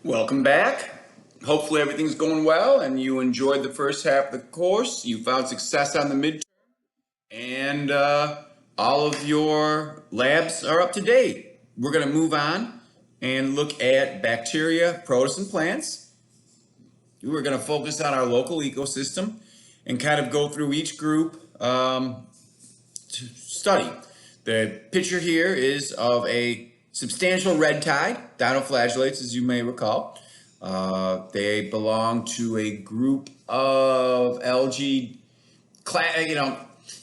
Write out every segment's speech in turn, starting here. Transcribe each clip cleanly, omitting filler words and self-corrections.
Welcome back. Hopefully everything's going well and you enjoyed the first half of the course. You found success on the midterm and all of your labs are up to date. We're going to move on and look at bacteria, protists, and plants. We're going to focus on our local ecosystem and kind of go through each group to study. The picture here is of a substantial red tide, dinoflagellates, as you may recall. They belong to a group of algae.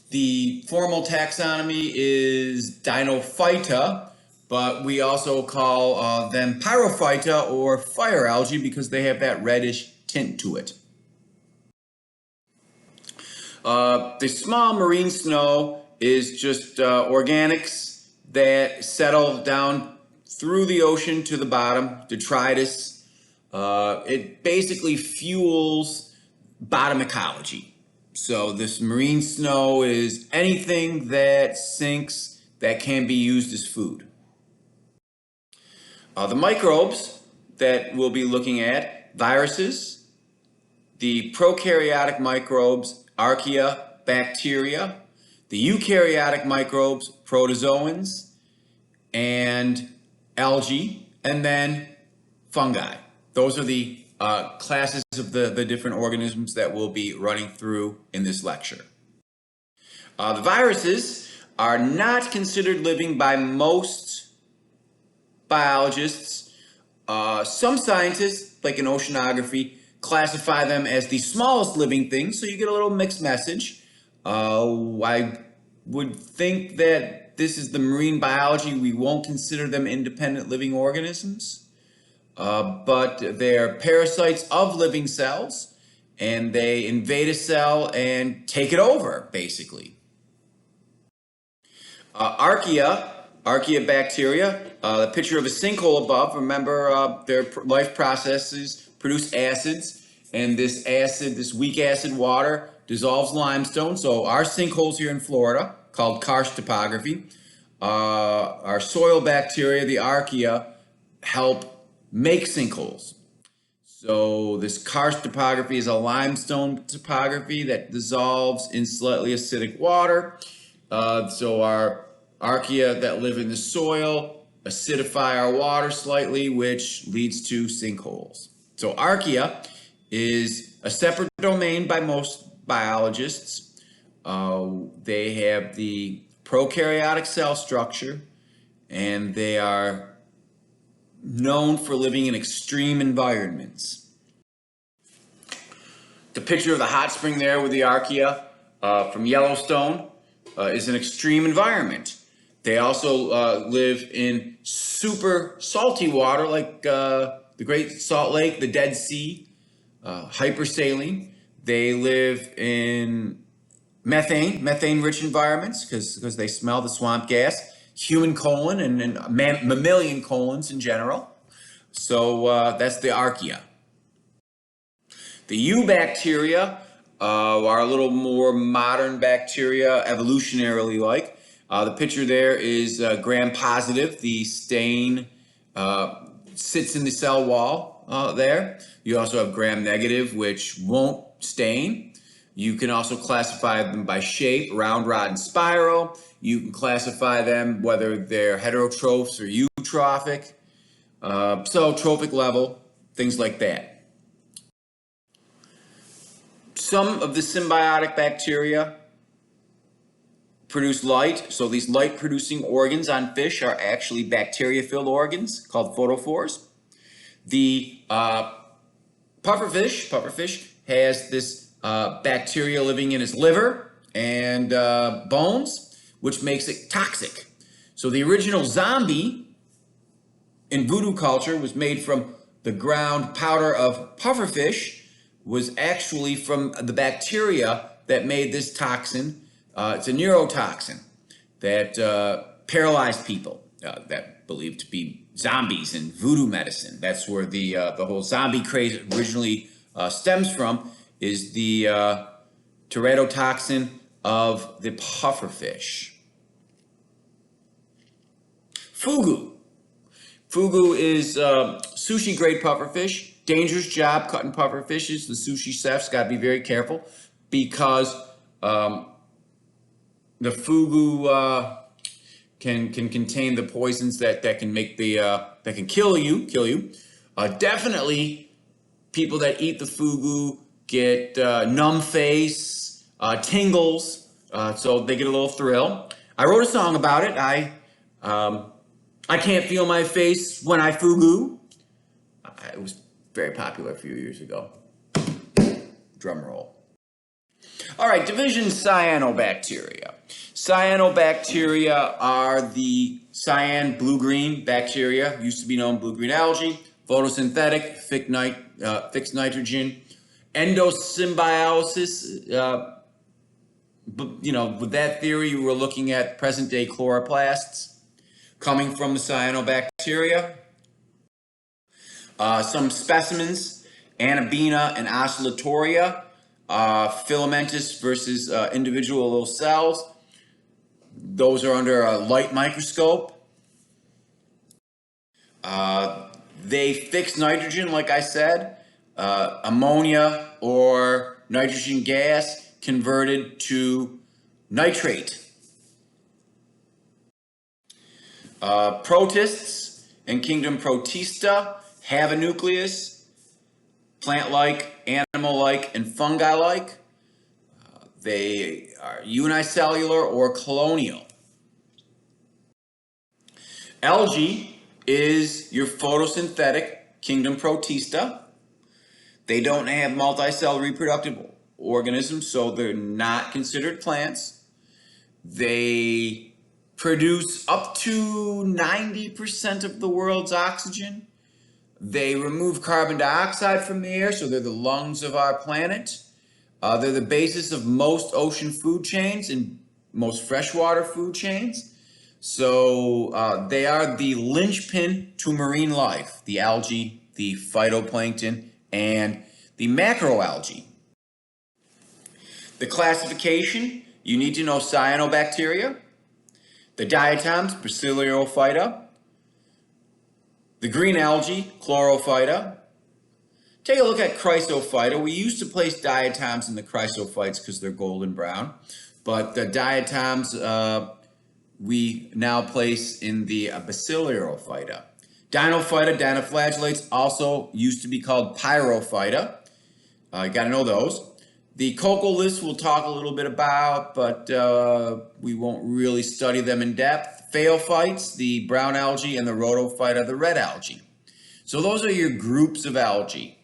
The formal taxonomy is Dinophyta, but we also call them Pyrophyta or fire algae because they have that reddish tint to it. The small marine snow is just organics that settle down through the ocean to the bottom, detritus. It basically fuels bottom ecology. So this marine snow is anything that sinks that can be used as food. The microbes that we'll be looking at, viruses, the prokaryotic microbes, archaea, bacteria, the eukaryotic microbes, protozoans, and algae, and then fungi. Those are the classes of the different organisms that we'll be running through in this lecture. The viruses are not considered living by most biologists. Some scientists, like in oceanography, classify them as the smallest living things, so you get a little mixed message. I would think that this is the marine biology. We won't consider them independent living organisms, but they're parasites of living cells, and they invade a cell and take it over, basically. Archaea bacteria, the picture of a sinkhole above, remember their life processes produce acids, and this weak acid water dissolves limestone. So our sinkholes here in Florida, called karst topography, our soil bacteria, the archaea, help make sinkholes. So this karst topography is a limestone topography that dissolves in slightly acidic water. So our archaea that live in the soil acidify our water slightly, which leads to sinkholes. So archaea is a separate domain by most biologists. They have the prokaryotic cell structure, and they are known for living in extreme environments. The picture of the hot spring there with the archaea from Yellowstone is an extreme environment. They also live in super salty water like the Great Salt Lake, the Dead Sea, hypersaline. They live in methane-rich environments because they smell the swamp gas, human colon and mammalian colons in general. So that's the archaea. The eubacteria are a little more modern bacteria, evolutionarily like. The picture there is gram-positive. The stain sits in the cell wall there. You also have gram-negative, which won't stain. You can also classify them by shape, round, rod, and spiral. You can classify them whether they're heterotrophs or eutrophic. So trophic level, things like that. Some of the symbiotic bacteria produce light. So these light-producing organs on fish are actually bacteria-filled organs called photophores. The pufferfish has this bacteria living in its liver and bones, which makes it toxic. So the original zombie in voodoo culture was made from the ground powder of pufferfish, was actually from the bacteria that made this toxin. It's a neurotoxin that paralyzed people that believed to be zombies in voodoo medicine. That's where the whole zombie craze originally stems from, is the teratotoxin of the pufferfish. Fugu. Fugu is Sushi grade pufferfish, dangerous job cutting pufferfishes. The sushi chefs got to be very careful because the fugu can contain the poisons that can make that can kill you. Definitely, people that eat the fugu get numb face, tingles, so they get a little thrill. I wrote a song about it. I can't feel my face when I fugu. It was very popular a few years ago. Drum roll. All right, division cyanobacteria. Cyanobacteria are the cyan blue-green bacteria, used to be known blue-green algae, photosynthetic, fixed nitrogen, endosymbiosis. With that theory, we're looking at present-day chloroplasts coming from the cyanobacteria. Some specimens, Anabina and Oscillatoria, filamentous versus individual little cells. Those are under a light microscope. They fix nitrogen, like I said, ammonia or nitrogen gas converted to nitrate. Protists and kingdom Protista have a nucleus, plant-like, animal-like, and fungi-like. They are unicellular or colonial. Algae is your photosynthetic kingdom Protista. They don't have multicell reproductive organisms, so they're not considered plants. They produce up to 90% of the world's oxygen. They remove carbon dioxide from the air, so they're the lungs of our planet. They're the basis of most ocean food chains and most freshwater food chains. So they are the linchpin to marine life, the algae, the phytoplankton, and the macroalgae. The classification, you need to know cyanobacteria, the diatoms, Bacillophyta, the green algae, Chlorophyta. Take a look at Chrysophyta. We used to place diatoms in the chrysophytes because they're golden brown, but the diatoms we now place in the Bacillophyta. Dinophyta, dinoflagellates, also used to be called Pyrophyta. You got to know those. The coccoliths we'll talk a little bit about, but we won't really study them in depth. Phaeophytes, the brown algae, and the Rhodophyta, the red algae. So those are your groups of algae.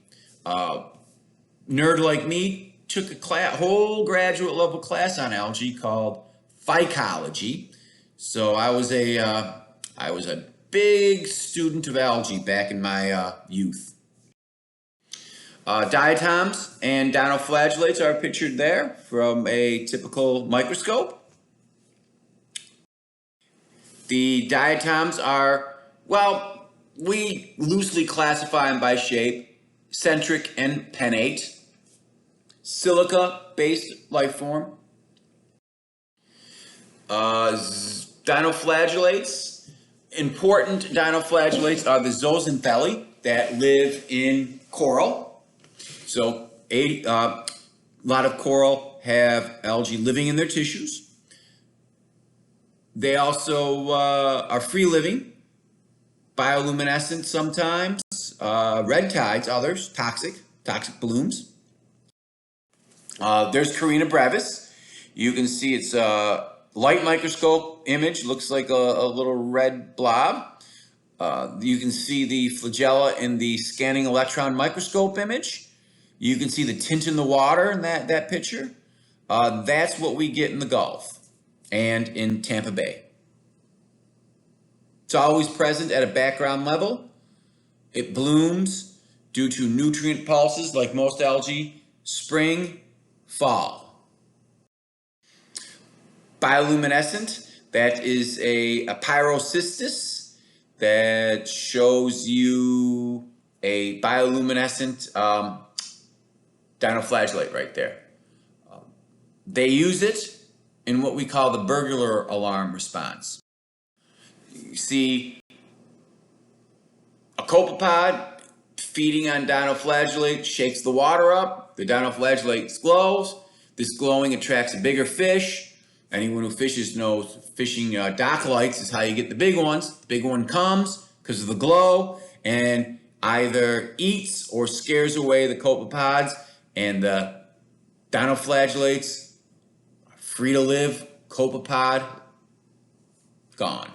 Nerd like me took a whole graduate level class on algae called phycology. So I was a big student of algae back in my youth. Diatoms and dinoflagellates are pictured there from a typical microscope. The diatoms are, well, we loosely classify them by shape, centric and pennate, silica-based life form. Dinoflagellates, important dinoflagellates are the zooxanthellae that live in coral. So a lot of coral have algae living in their tissues. They also are free living, bioluminescent sometimes, red tides, others, toxic blooms. There's Carina brevis. You can see it's a light microscope image, looks like a little red blob. You can see the flagella in the scanning electron microscope image. You can see the tint in the water in that picture. That's what we get in the Gulf and in Tampa Bay. It's always present at a background level. It blooms due to nutrient pulses like most algae, spring, fall. Bioluminescent, that is a pyrocystis that shows you a bioluminescent dinoflagellate right there. They use it in what we call the burglar alarm response. You see A copepod feeding on dinoflagellate shakes the water up. The dinoflagellate glows. This glowing attracts a bigger fish. Anyone who fishes knows fishing dock lights is how you get the big ones. The big one comes because of the glow and either eats or scares away the copepods, and the dinoflagellates are free to live. Copepod gone.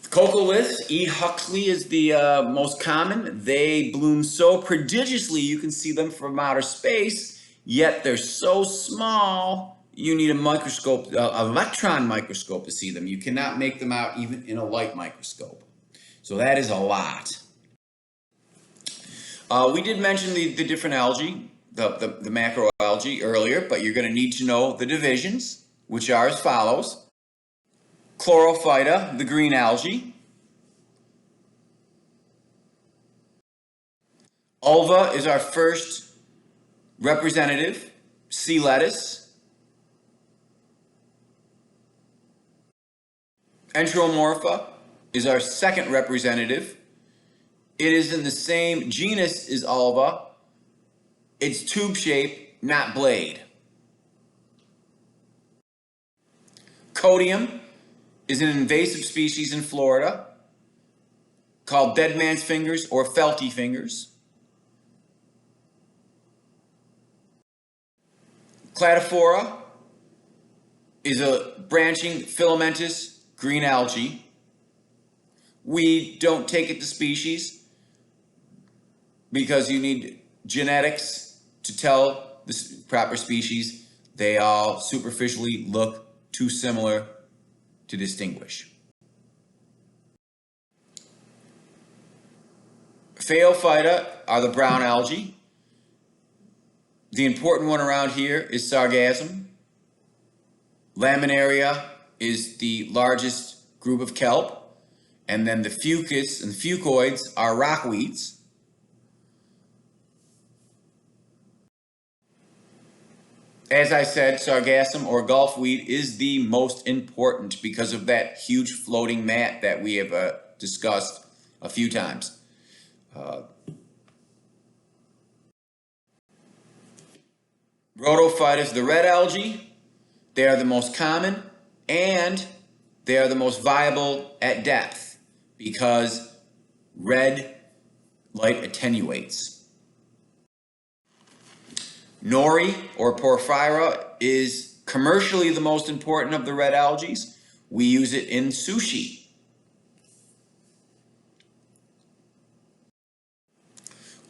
Coccoliths, E. Huxley is the most common. They bloom so prodigiously you can see them from outer space, yet they're so small you need a microscope, an electron microscope to see them. You cannot make them out even in a light microscope. So that is a lot. We did mention the different algae, the macroalgae earlier, but you're going to need to know the divisions, which are as follows. Chlorophyta, the green algae. Ulva is our first representative, sea lettuce. Enteromorpha is our second representative. It is in the same genus as Ulva. It's tube shaped, not blade. Codium is an invasive species in Florida called dead man's fingers or felty fingers. Cladophora is a branching filamentous green algae. We don't take it to species because you need genetics to tell the proper species. They all superficially look too similar to distinguish. Phaeophyta are the brown algae. The important one around here is sargassum. Laminaria is the largest group of kelp, and then the fucus and fucoids are rockweeds. As I said, sargassum or gulfweed is the most important because of that huge floating mat that we have discussed a few times. Rhodophyta, the red algae. They are the most common and they are the most viable at depth because red light attenuates. Nori or Porphyra is commercially the most important of the red algae. We use it in sushi.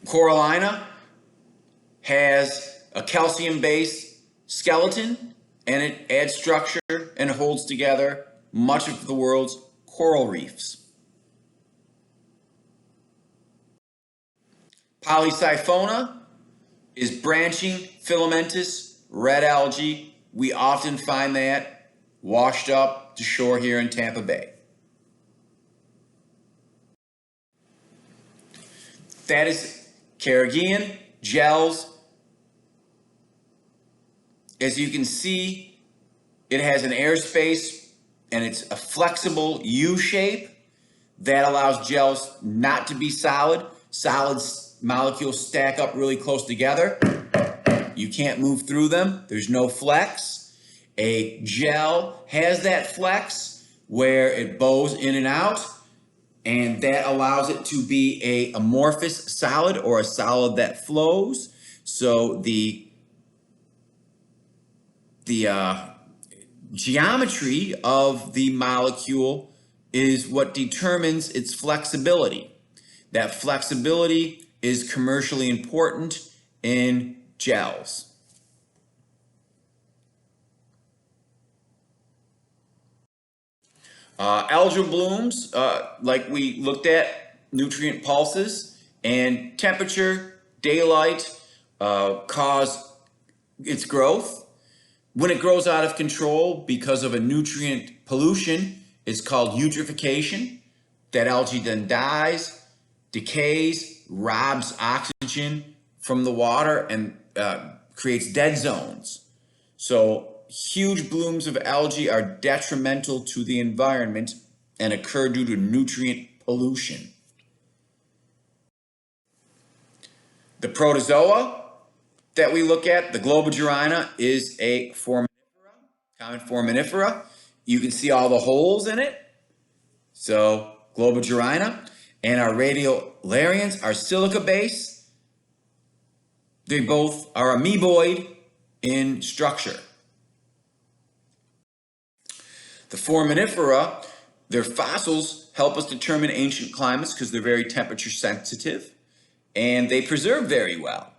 Corallina has a calcium-based skeleton, and it adds structure and holds together much of the world's coral reefs. Polysiphona is branching filamentous red algae. We often find that washed up to shore here in Tampa Bay. That is Carrageenan, gels. As you can see, it has an airspace and it's a flexible U shape that allows gels not to be solid. Solids molecules stack up really close together. You can't move through them. There's no flex. A gel has that flex where it bows in and out, and that allows it to be a amorphous solid or a solid that flows. So the geometry of the molecule is what determines its flexibility. That flexibility is commercially important in gels. Algal blooms, like we looked at, nutrient pulses and temperature, daylight cause its growth. When it grows out of control because of a nutrient pollution, it's called eutrophication. That algae then dies, decays, robs oxygen from the water, and creates dead zones. So huge blooms of algae are detrimental to the environment and occur due to nutrient pollution. The protozoa that we look at, the Globigerina, is a common foraminifera. You can see all the holes in it. So Globigerina. And our radiolarians are silica-based. They both are amoeboid in structure. The foraminifera, their fossils help us determine ancient climates because they're very temperature sensitive and they preserve very well.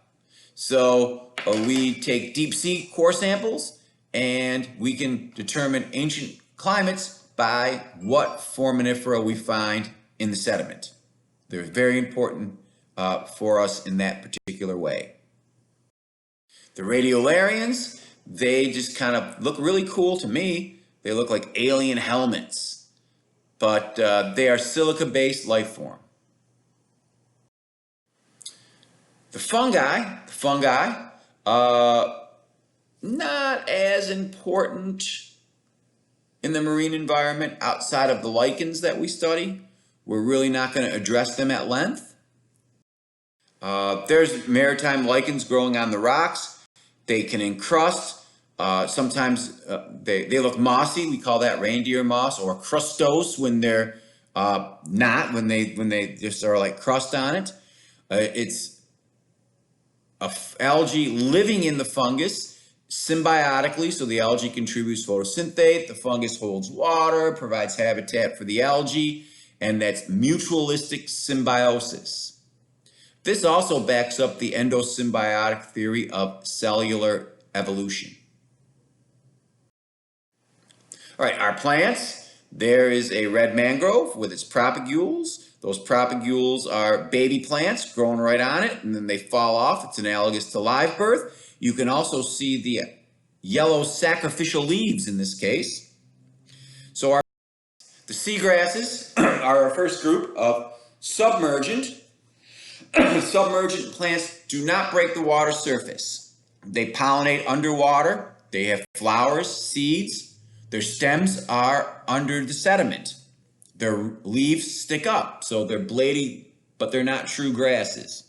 So we take deep sea core samples and we can determine ancient climates by what foraminifera we find in the sediment. They're very important for us in that particular way. The radiolarians, they just kind of look really cool to me. They look like alien helmets, but they are silica-based life form. The fungi, not as important in the marine environment outside of the lichens that we study. We're really not going to address them at length. There's maritime lichens growing on the rocks. They can encrust. Sometimes they look mossy. We call that reindeer moss, or crustose when they're not, when they just are like crust on it. It's algae living in the fungus symbiotically, so the algae contributes photosynthate, the fungus holds water, provides habitat for the algae, and that's mutualistic symbiosis. This also backs up the endosymbiotic theory of cellular evolution. All right, our plants, there is a red mangrove with its propagules. Those propagules are baby plants growing right on it, and then they fall off. It's analogous to live birth. You can also see the yellow sacrificial leaves in this case. So the seagrasses are our first group of submergent. Submergent plants do not break the water surface. They pollinate underwater. They have flowers, seeds. Their stems are under the sediment. Their leaves stick up, so they're blady, but they're not true grasses.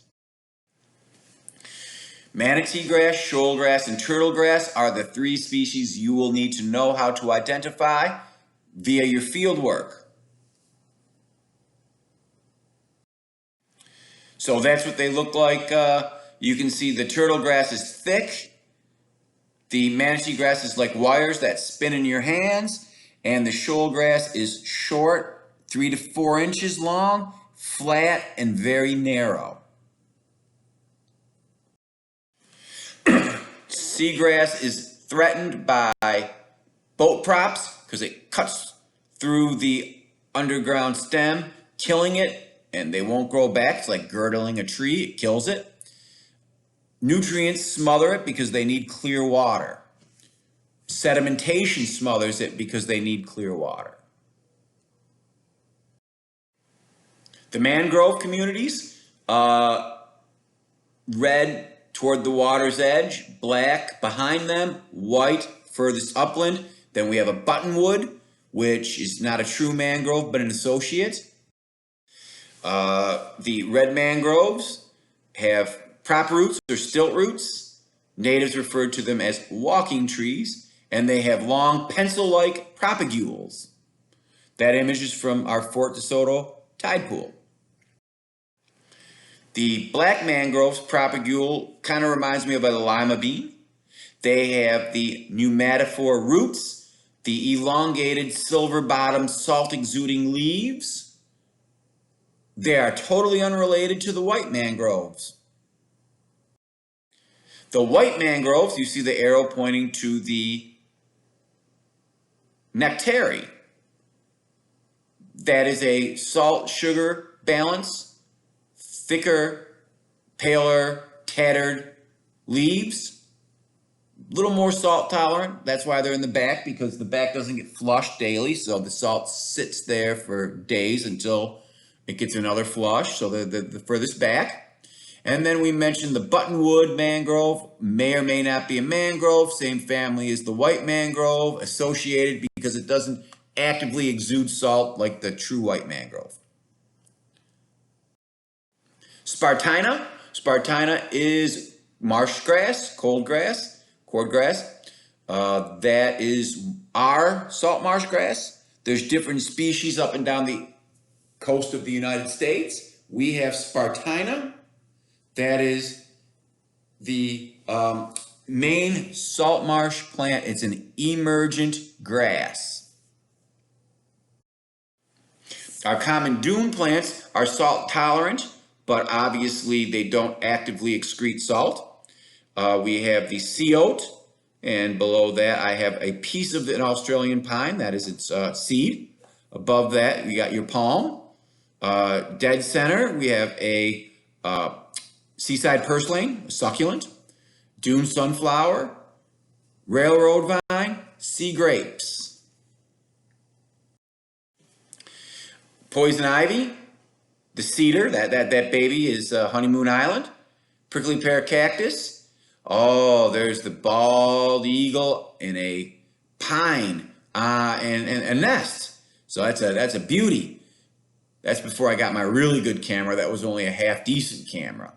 Manatee grass, shoal grass, and turtle grass are the three species you will need to know how to identify via your field work. So that's what they look like. You can see the turtle grass is thick. The manatee grass is like wires that spin in your hands. And the shoal grass is short, 3 to 4 inches long, flat, and very narrow. Seagrass is threatened by boat props because it cuts through the underground stem, killing it, and they won't grow back. It's like girdling a tree, it kills it. Nutrients smother it because they need clear water. Sedimentation smothers it because they need clear water. The mangrove communities, red toward the water's edge, black behind them, white furthest upland. Then we have a buttonwood, which is not a true mangrove, but an associate. The red mangroves have prop roots or stilt roots. Natives referred to them as walking trees, and they have long pencil-like propagules. That image is from our Fort DeSoto tide pool. The black mangrove's propagule kind of reminds me of a lima bean. They have the pneumatophore roots, the elongated silver-bottomed salt-exuding leaves. They are totally unrelated to the white mangroves. The white mangroves, you see the arrow pointing to the nectary. That is a salt-sugar balance. Thicker, paler, tattered leaves, a little more salt tolerant. That's why they're in the back, because the back doesn't get flushed daily, so the salt sits there for days until it gets another flush, so the furthest back. And then we mentioned the buttonwood mangrove, may or may not be a mangrove, same family as the white mangrove, associated because it doesn't actively exude salt like the true white mangrove. Spartina. Spartina is marsh grass, cold grass, cord grass. That is our salt marsh grass. There's different species up and down the coast of the United States. We have Spartina. That is the main salt marsh plant. It's an emergent grass. Our common dune plants are salt tolerant, but obviously they don't actively excrete salt. We have the sea oat, and below that I have a piece of an Australian pine, that is its seed. Above that, you got your palm. Dead center, we have a seaside purslane, a succulent, dune sunflower, railroad vine, sea grapes. Poison ivy, the cedar, that baby is Honeymoon Island. Prickly pear cactus. Oh, there's the bald eagle in a pine and a nest. So that's a beauty. That's before I got my really good camera. That was only a half decent camera.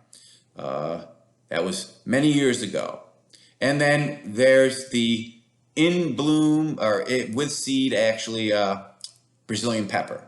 That was many years ago. And then there's the in bloom or with seed actually Brazilian pepper.